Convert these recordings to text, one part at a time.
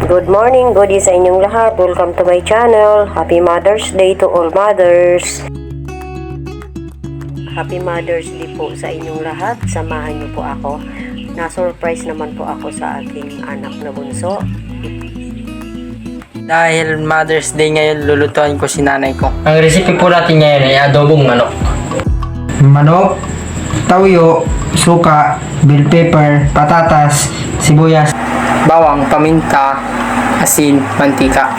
Good morning, good day sa inyong lahat. Welcome to my channel. Happy Mother's Day to all mothers. Happy Mother's Day po sa inyong lahat. Samahan niyo po ako. Na-surprise naman po ako sa aking anak na bunso. Dahil Mother's Day ngayon, lulutuin ko si nanay ko. Ang recipe po natin ngayon ay adobong manok. Manok, tawyo, suka, bell pepper, patatas, sibuyas, bawang, paminta, asin, mantika.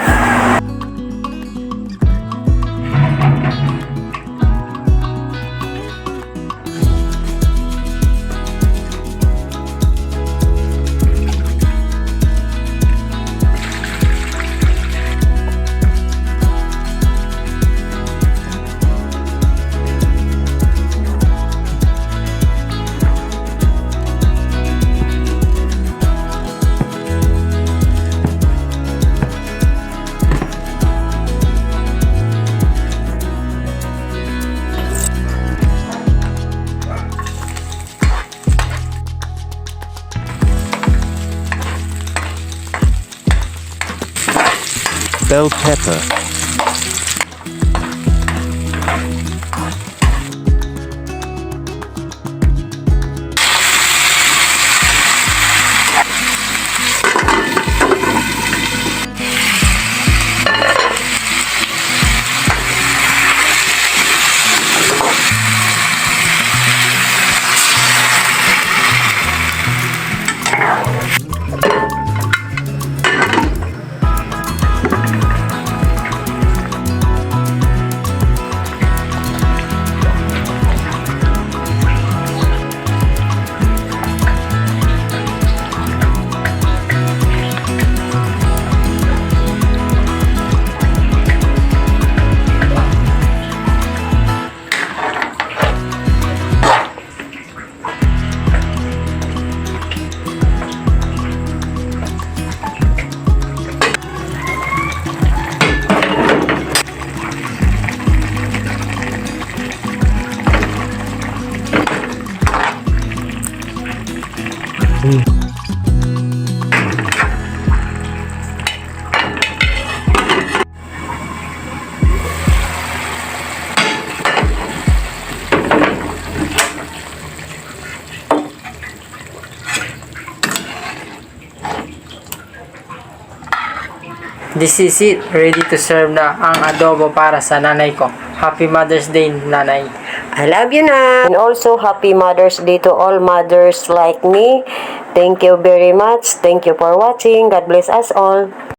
Bell pepper, This is it, ready to serve na ang adobo para sa nanay ko. Happy Mother's Day, nanay. I love you na. And also, Happy Mother's Day to all mothers like me. Thank you very much. Thank you for watching. God bless us all.